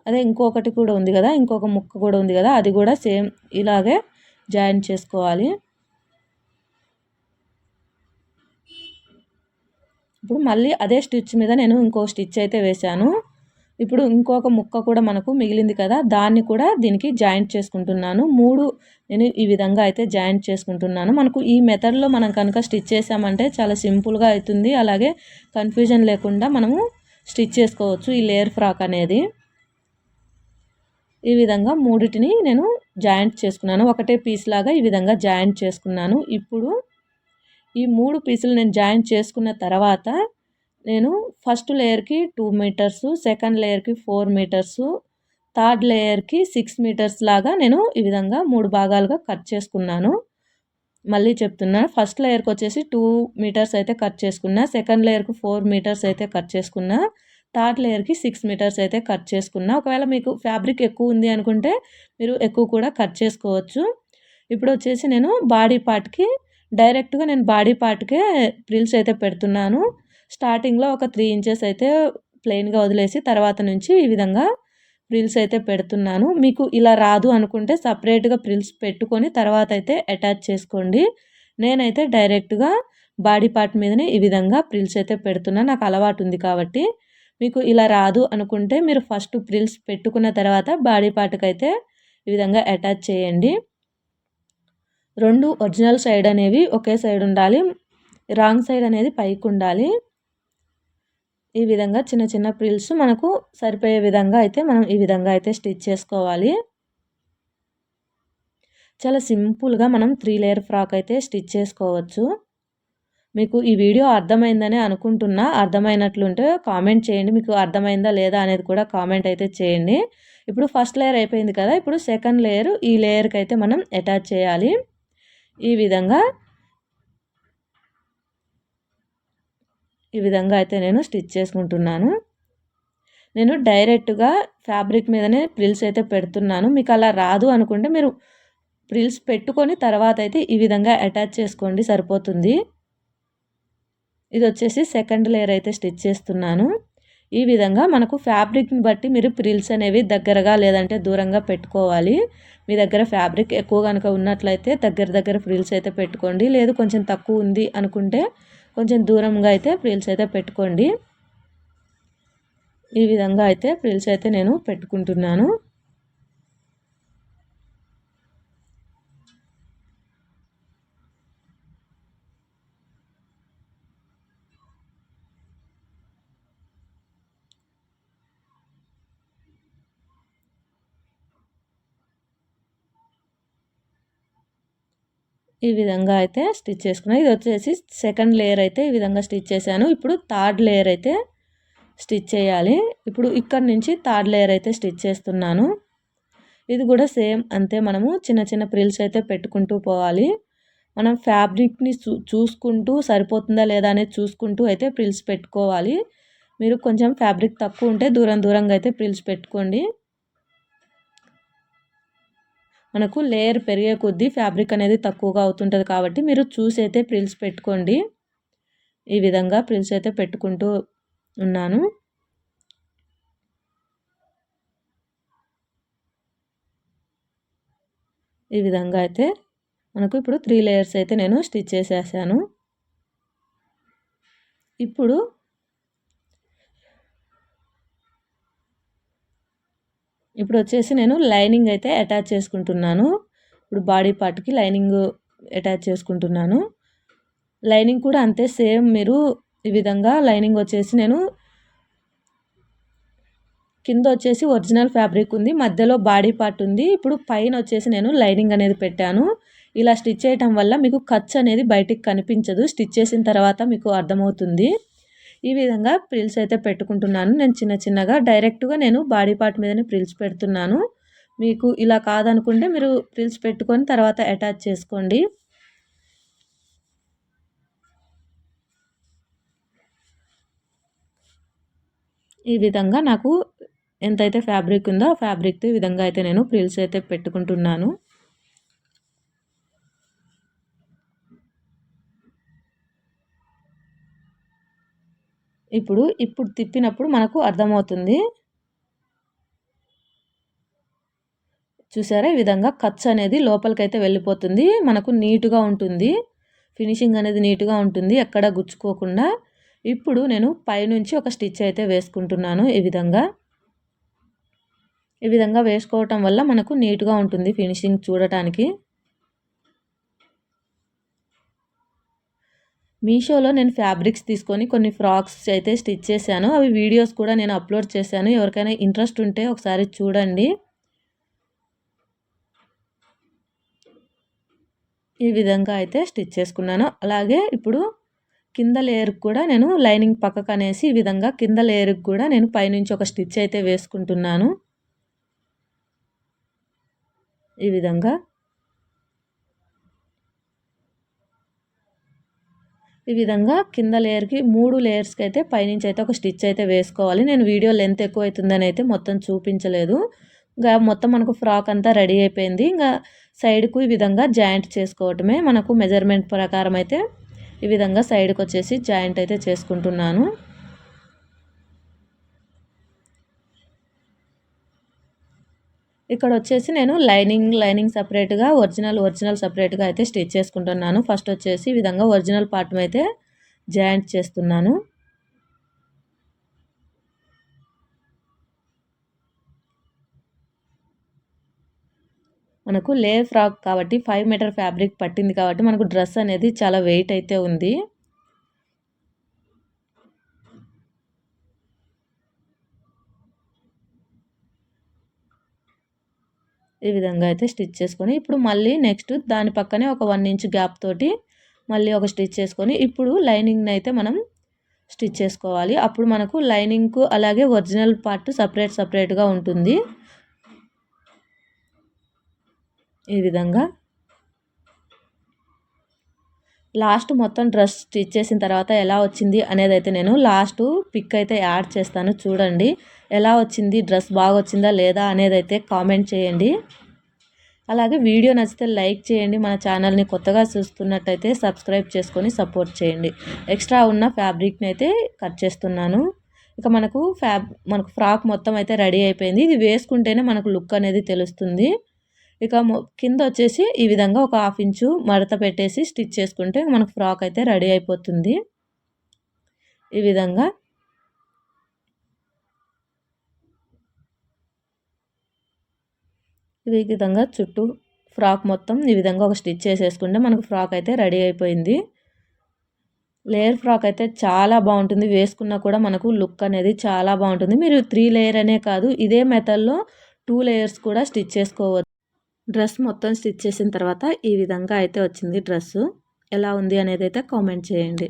అదే ఇంకొకటి కూడా ఉంది కదా, ఇంకొక ముక్క కూడా ఉంది కదా, అది కూడా సేమ్ ఇలాగే జాయింట్ చేసుకోవాలి. ఇప్పుడు మళ్ళీ అదే స్టిచ్ మీద నేను ఇంకో స్టిచ్ అయితే వేశాను. ఇప్పుడు ఇంకొక ముక్క కూడా మనకు మిగిలింది కదా, దాన్ని కూడా దీనికి జాయింట్ చేసుకుంటున్నాను. 3 నేను ఈ విధంగా అయితే జాయింట్ చేసుకుంటున్నాను. మనకు ఈ మెథడ్లో మనం కనుక స్టిచ్ చేసామంటే చాలా సింపుల్గా అవుతుంది. అలాగే కన్ఫ్యూజన్ లేకుండా మనము స్టిచ్ చేసుకోవచ్చు ఈ లేయర్ ఫ్రాక్ అనేది. ఈ విధంగా 3టిని నేను జాయింట్ చేసుకున్నాను. ఒకటే పీస్ లాగా ఈ విధంగా జాయింట్ చేసుకున్నాను. ఇప్పుడు ఈ 3 పీసులు నేను జాయింట్ చేసుకున్న తర్వాత నేను ఫస్ట్ లేయర్‌కి 2 మీటర్సు, సెకండ్ లేయర్‌కి 4 మీటర్సు, థర్డ్ లేయర్‌కి 6 మీటర్స్ లాగా నేను ఈ విధంగా 3 భాగాలుగా కట్ చేసుకున్నాను. మళ్ళీ చెప్తున్నా, ఫస్ట్ లేయర్‌కొచ్చేసి 2 మీటర్స్ అయితే కట్ చేసుకున్నా, సెకండ్ లేయర్‌కి 4 మీటర్స్ అయితే కట్ చేసుకున్నా, థర్డ్ లేయర్‌కి 6 మీటర్స్ అయితే కట్ చేసుకున్నా. ఒకవేళ మీకు ఫ్యాబ్రిక్ ఎక్కువ ఉంది అనుకుంటే మీరు ఎక్కువ కూడా కట్ చేసుకోవచ్చు. ఇప్పుడొచ్చేసి నేను బాడీ పార్ట్‌కి డైరెక్ట్‌గా నేను బాడీ పార్ట్‌కే ప్రిల్స్ అయితే పెడుతున్నాను. స్టార్టింగ్‌లో ఒక 3 ఇంచెస్ అయితే ప్లెయిన్‌గా వదిలేసి తర్వాత నుంచి ఈ విధంగా ప్రిల్స్ అయితే పెడుతున్నాను. మీకు ఇలా రాదు అనుకుంటే సెపరేట్‌గా ప్రిల్స్ పెట్టుకొని తర్వాత అయితే అటాచ్ చేసుకోండి. నేనైతే డైరెక్ట్‌గా బాడీ పార్ట్ మీదనే ఈ విధంగా ప్రిల్స్ అయితే పెడుతున్నా. నాకు అలవాటు ఉంది కాబట్టి. మీకు ఇలా రాదు అనుకుంటే మీరు ఫస్ట్ ప్రిల్స్ పెట్టుకున్న తర్వాత బాడీ పార్ట్‌కైతే ఈ విధంగా అటాచ్ చేయండి. 2 ఒరిజినల్ సైడ్ అనేవి ఒకే సైడ్ ఉండాలి. రాంగ్ సైడ్ అనేది పైకుండాలి. ఈ విధంగా చిన్న చిన్న ప్రిల్స్ మనకు సరిపోయే విధంగా అయితే మనం ఈ విధంగా అయితే స్టిచ్ చేసుకోవాలి. చాలా సింపుల్‌గా మనం 3 లేయర్ ఫ్రాక్ అయితే స్టిచ్ చేసుకోవచ్చు. మీకు ఈ వీడియో అర్థమైందనే అనుకుంటున్నా. అర్థమైనట్లుంటే కామెంట్ చేయండి. మీకు అర్థమైందా లేదా అనేది కూడా కామెంట్ అయితే చేయండి. ఇప్పుడు ఫస్ట్ లేయర్ అయిపోయింది కదా! ఇప్పుడు సెకండ్ లేయర్ ఈ లేయర్‌కి అయితే మనం అటాచ్ చేయాలి. ఈ విధంగా అయితే నేను స్టిచ్ చేసుకుంటున్నాను. నేను డైరెక్ట్‌గా ఫ్యాబ్రిక్ మీదనే ప్రిల్స్ అయితే పెడుతున్నాను. మీకు అలా రాదు అనుకుంటే మీరు ప్రిల్స్ పెట్టుకొని తర్వాత అయితే ఈ విధంగా అటాచ్ చేసుకోండి సరిపోతుంది. ఇది వచ్చేసి సెకండ్ లేయర్ అయితే స్టిచ్ చేస్తున్నాను. ఈ విధంగా మనకు ఫ్యాబ్రిక్‌ని బట్టి మీరు ప్రిల్స్ అనేవి దగ్గరగా లేదంటే దూరంగా పెట్టుకోవాలి. మీ దగ్గర ఫ్యాబ్రిక్ ఎక్కువ గనుక ఉన్నట్లయితే దగ్గర దగ్గర ఫ్రిల్స్ అయితే పెట్టుకోండి. లేదు కొంచెం తక్కువ ఉంది అనుకుంటే కొంచెం దూరంగా అయితే ఫ్రిల్స్ అయితే పెట్టుకోండి. ఈ విధంగా అయితే ఫ్రిల్స్ అయితే నేను పెట్టుకుంటున్నాను. ఈ విధంగా అయితే స్టిచ్ చేసుకున్నా. ఇది వచ్చేసి సెకండ్ లేయర్ అయితే ఈ విధంగా స్టిచ్ చేశాను. ఇప్పుడు థర్డ్ లేయర్ అయితే స్టిచ్ చేయాలి. ఇప్పుడు ఇక్కడ నుంచి థర్డ్ లేయర్ అయితే స్టిచ్ చేస్తున్నాను. ఇది కూడా సేమ్ అంతే, మనము చిన్న చిన్న ప్రిల్స్ అయితే పెట్టుకుంటూ పోవాలి. మనం ఫ్యాబ్రిక్‌ని చూసుకుంటూ సరిపోతుందా లేదా అనేది చూసుకుంటూ అయితే ప్రిల్స్ పెట్టుకోవాలి. మీరు కొంచెం ఫ్యాబ్రిక్ తక్కువ ఉంటే దూరంగా అయితే ప్రిల్స్ పెట్టుకోండి. మనకు లేయర్ పెరిగే కొద్దీ ఫ్యాబ్రిక్ అనేది తక్కువగా అవుతుంటుంది కాబట్టి మీరు చూసి అయితే ప్రిల్స్ పెట్టుకోండి. ఈ విధంగా ప్రిల్స్ అయితే పెట్టుకుంటూ ఉన్నాను. ఈ విధంగా అయితే మనకు ఇప్పుడు 3 లేయర్స్ అయితే నేను స్టిచ్ చేసేసాను. ఇప్పుడు వచ్చేసి నేను లైనింగ్ అయితే అటాచ్ చేసుకుంటున్నాను. ఇప్పుడు బాడీ పార్ట్‌కి లైనింగ్ అటాచ్ చేసుకుంటున్నాను. లైనింగ్ కూడా అంతే సేమ్ మీరు ఈ విధంగా లైనింగ్ వచ్చేసి నేను కింద వచ్చేసి ఒరిజినల్ ఫ్యాబ్రిక్ ఉంది. మధ్యలో బాడీ పార్ట్ ఉంది. ఇప్పుడు పైన వచ్చేసి నేను లైనింగ్ అనేది పెట్టాను. ఇలా స్టిచ్ చేయటం వల్ల మీకు ఖర్చు అనేది బయటికి కనిపించదు. స్టిచ్ చేసిన తర్వాత మీకు అర్థమవుతుంది. ఈ విధంగా ప్రిల్స్ అయితే పెట్టుకుంటున్నాను. నేను చిన్నగా డైరెక్ట్‌గా నేను బాడీ పార్ట్ మీదనే ప్రిల్స్ పెడుతున్నాను. మీకు ఇలా కాదనుకుంటే మీరు ప్రిల్స్ పెట్టుకొని తర్వాత అటాచ్ చేసుకోండి. ఈ విధంగా నాకు ఎంతైతే ఫ్యాబ్రిక్ ఉందో ఆ ఫ్యాబ్రిక్‌తో ఈ విధంగా అయితే నేను ప్రిల్స్ అయితే పెట్టుకుంటున్నాను. ఇప్పుడు తిప్పినప్పుడు మనకు అర్థమవుతుంది. చూసారా? ఈ విధంగా ఖర్చు అనేది లోపలికైతే వెళ్ళిపోతుంది. మనకు నీట్‌గా ఉంటుంది. ఫినిషింగ్ అనేది నీట్‌గా ఉంటుంది. ఎక్కడ గుచ్చుకోకుండా. ఇప్పుడు నేను పైనుంచి ఒక స్టిచ్ అయితే వేసుకుంటున్నాను ఈ విధంగా. ఈ విధంగా వేసుకోవటం వల్ల మనకు నీట్‌గా ఉంటుంది ఫినిషింగ్ చూడటానికి. మీషోలో నేను ఫ్యాబ్రిక్స్ తీసుకొని కొన్ని ఫ్రాక్స్ అయితే స్టిచ్ చేశాను. అవి వీడియోస్ కూడా నేను అప్లోడ్ చేశాను. ఎవరికైనా ఇంట్రెస్ట్ ఉంటే ఒకసారి చూడండి. ఈ విధంగా అయితే స్టిచ్ చేసుకున్నాను. అలాగే ఇప్పుడు కింద లేయర్కి కూడా నేను లైనింగ్ పక్కకు అనేసి ఈ విధంగా కింద లేయర్కి కూడా నేను పైనుంచి ఒక స్టిచ్ అయితే వేసుకుంటున్నాను. ఈ విధంగా కింద లేయర్కి 3 లేయర్స్కి అయితే పైనుంచి అయితే ఒక స్టిచ్ అయితే వేసుకోవాలి. నేను వీడియో లెంత్ ఎక్కువ అవుతుందని అయితే మొత్తం చూపించలేదు. ఇంకా మొత్తం మనకు ఫ్రాక్ అంతా రెడీ అయిపోయింది. ఇంకా సైడ్కు ఈ విధంగా జాయింట్ చేసుకోవటమే. మనకు మెజర్మెంట్ ప్రకారం అయితే ఈ విధంగా సైడ్కి వచ్చేసి జాయింట్ అయితే చేసుకుంటున్నాను. ఇక్కడ వచ్చేసి నేను లైనింగ్ సపరేట్గా ఒరిజినల్ సపరేట్గా అయితే స్టిచ్ చేసుకుంటున్నాను. ఫస్ట్ వచ్చేసి ఈ విధంగా ఒరిజినల్ పార్ట్ అయితే జాయింట్ చేస్తున్నాను. మనకు లేయర్ ఫ్రాక్ కాబట్టి 5 మీటర్ ఫ్యాబ్రిక్ పట్టింది కాబట్టి మనకు డ్రెస్ అనేది చాలా వెయిట్ అయితే ఉంది. ఈ విధంగా అయితే స్టిచ్ చేసుకొని ఇప్పుడు మళ్ళీ నెక్స్ట్ దాని పక్కనే ఒక 1 ఇంచ్ గ్యాప్ తోటి మళ్ళీ ఒక స్టిచ్ చేసుకొని ఇప్పుడు లైనింగ్ని అయితే మనం స్టిచ్ చేసుకోవాలి. అప్పుడు మనకు లైనింగ్కు అలాగే ఒరిజినల్ పార్ట్ సపరేట్గా ఉంటుంది. ఈ విధంగా లాస్ట్ మొత్తం డ్రెస్ స్టిచ్ చేసిన తర్వాత ఎలా వచ్చింది అనేది అయితే నేను లాస్ట్ పిక్ అయితే యాడ్ చేస్తాను. చూడండి ఎలా వచ్చింది, డ్రెస్ బాగా వచ్చిందా లేదా అనేది అయితే కామెంట్ చేయండి. అలాగే వీడియో నచ్చితే లైక్ చేయండి. మన ఛానల్ని కొత్తగా చూస్తున్నట్టయితే సబ్స్క్రైబ్ చేసుకొని సపోర్ట్ చేయండి. ఎక్స్ట్రా ఉన్న ఫ్యాబ్రిక్ని అయితే కట్ చేస్తున్నాను. ఇక మనకు ఫ్రాక్ మొత్తం అయితే రెడీ అయిపోయింది. ఇది వేసుకుంటేనే మనకు లుక్ అనేది తెలుస్తుంది. ఇక కింద వచ్చేసి ఈ విధంగా ఒక 1/2 ఇంచు మడత పెట్టేసి స్టిచ్ చేసుకుంటే మనకు ఫ్రాక్ అయితే రెడీ అయిపోతుంది. ఈ విధంగా చుట్టూ ఫ్రాక్ మొత్తం ఈ విధంగా ఒక స్టిచ్ చేసేసుకుంటే మనకు ఫ్రాక్ అయితే రెడీ అయిపోయింది. లేయర్ ఫ్రాక్ అయితే చాలా బాగుంటుంది. వేసుకున్నా కూడా మనకు లుక్ అనేది చాలా బాగుంటుంది. మీరు 3 లేయర్ అనే కాదు, ఇదే మెథడ్లో 2 లేయర్స్ కూడా స్టిచ్ చేసుకోవచ్చు. డ్రెస్ మొత్తం స్టిచ్ చేసిన తర్వాత ఈ విధంగా అయితే వచ్చింది డ్రెస్సు. ఎలా ఉంది అనేది అయితే కామెంట్ చేయండి.